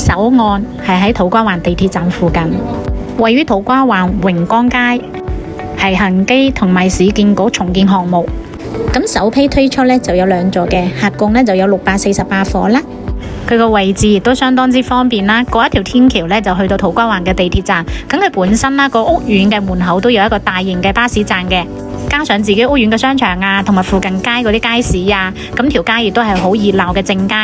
首案係喺土瓜灣地鐵站附近，位於土瓜灣榮光街，係恒基同埋市建局重建項目。咁首批推出呢就有2座嘅，合共呢就有648伙啦。佢個位置亦都相當之方便啦，過一條天橋呢就去到土瓜灣嘅地鐵站。咁佢本身啦個屋苑嘅門口都有一個大型嘅巴士站嘅，加上自己屋苑嘅商場啊，同埋附近街嗰啲街市啊，咁條街亦都係好熱鬧嘅正街。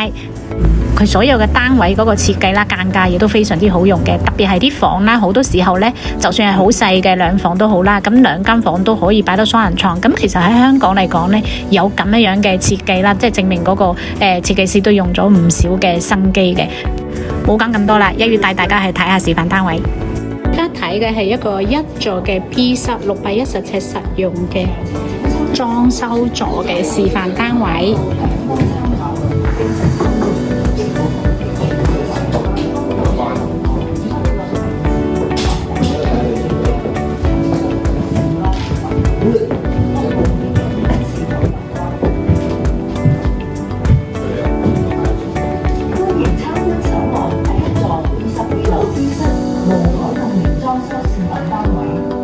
佢所有嘅單位嗰個設計啦、間隔亦都非常之好用嘅，特別係啲房啦，好多時候呢，就算係好細嘅2房都好啦，咁2間房都可以擺到雙人床。咁其實喺香港嚟講呢，有咁樣嘅設計啦，即係證明嗰個設計師都用咗唔少嘅心機嘅。冇講咁多啦，一於帶大家去睇下示範單位。而家睇嘅係一個1座嘅 B 室610尺實用嘅裝修座嘅示範單位。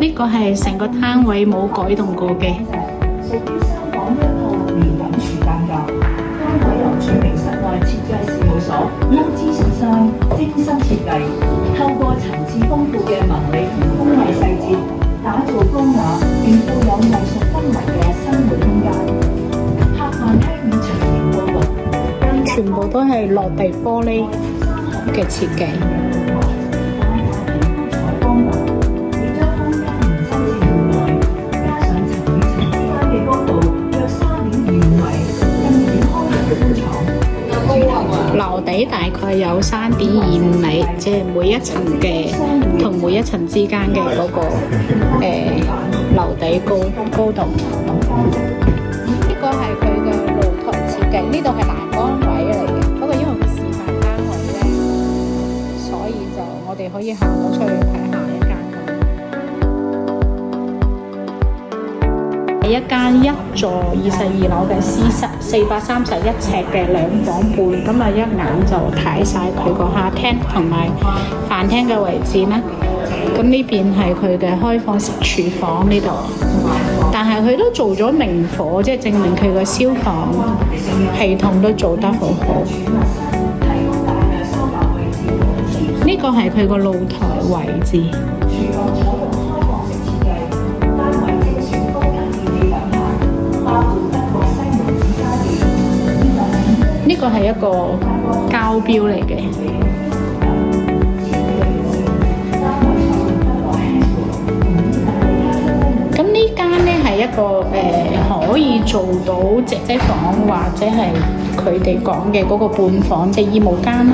呢個係成個單位冇改動過嘅。屬於3房1套連飲廚間隔，單位由著名室內設計事務所歐資訊商精心設計，透過層次豐富嘅紋理同工藝細節，打造高雅並富有藝術氛圍嘅生活空間。客飯廳以長形佈局，全部都係落地玻璃嘅設計。樓底大概有3.25米，即係每一層嘅同每一層之間嘅嗰個樓底高度。呢個係佢嘅露台設計，呢度係欄杆位嚟嘅。不過因為佢示範單位咧，所以就我哋可以行到出去睇下一間。係一間1座22樓嘅私室，431尺嘅2房半，咁啊一眼就睇晒佢個客廳同埋飯廳嘅位置啦。咁呢邊係佢嘅開放式廚房呢度，但係佢都做咗明火，即係證明佢個消防系統都做得好好。呢個係佢個露台位置。呢個係一個膠標嚟嘅。咁呢間呢係一個可以做到姐姐房或者係佢哋講嘅嗰個半房，即係衣帽間啦。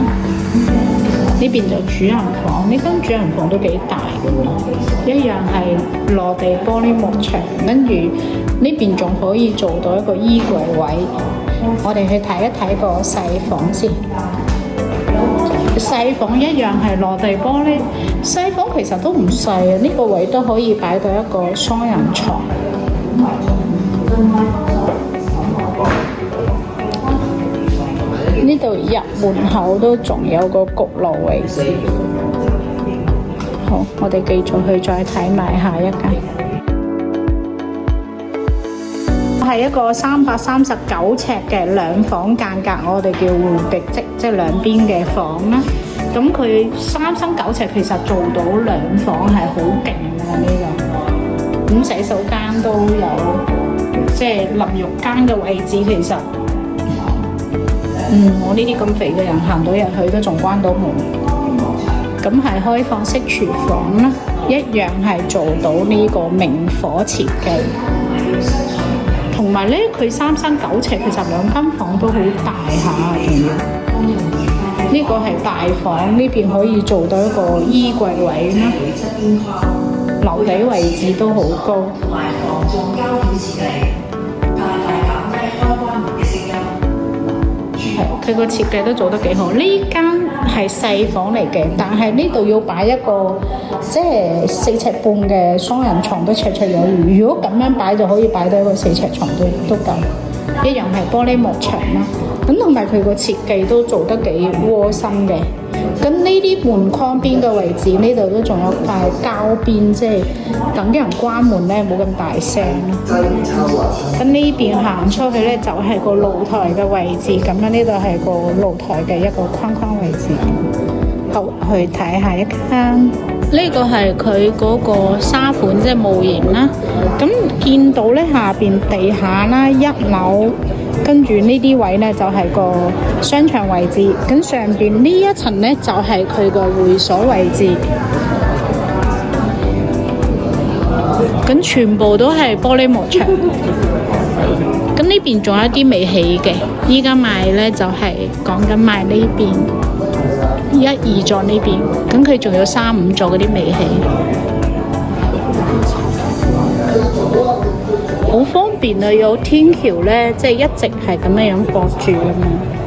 呢邊就主人房，呢間主人房都幾大嘅，一樣係落地玻璃幕牆，跟住呢邊仲可以做到一個衣櫃位。我哋去睇一睇個細房先。細房一樣係落地玻璃，細房其實都唔細啊，呢個位都可以擺到一個雙人床。呢度入門口都仲有個焗爐位置。好，我哋繼續去再睇埋下一間。係一個339尺嘅2房間隔，我哋叫互壁即係兩邊嘅房啦。咁佢339尺其實做到2房係好勁㗎呢個。咁洗手間都有，即係淋浴間嘅位置其實，我呢啲咁肥嘅人行到入去都仲關到門。咁係開放式廚房啦，一樣係做到呢個明火設計。同埋咧，佢339尺，其實2間房都好大下，仲要呢個係大房，呢邊可以做到一個衣櫃位啦，樓底位置都好高。同埋防撞膠片設計，大大減低開關門嘅聲音。係，佢個設計都做得幾好。呢間係細房嚟嘅，但係呢度要擺一個即係4尺半嘅雙人床都綽綽有餘。如果咁樣擺就可以擺到一個4尺床都夠。一樣係玻璃幕牆啦。咁同埋佢個設計都做得幾窩心嘅。咁呢啲門框邊嘅位置，呢度都仲有塊膠邊，即係等啲人關門咧冇咁大聲。咁呢邊行出去咧就係個露台嘅位置，咁樣呢度係個露台嘅一個框框位置。好，去睇下一間。呢個係佢嗰個沙盤，即係模型啦。咁見到咧下邊地下啦，一樓跟住呢啲位咧就係個商場位置，咁上邊呢一層咧就係佢個會所位置。咁全部都係玻璃幕牆。咁呢邊仲有一啲未起嘅，依家賣咧就係講緊賣呢邊。1、2座呢邊，咁佢仲有3、5座嗰啲未起，好方便啊！有天橋咧，即係一直係咁樣過住咁樣。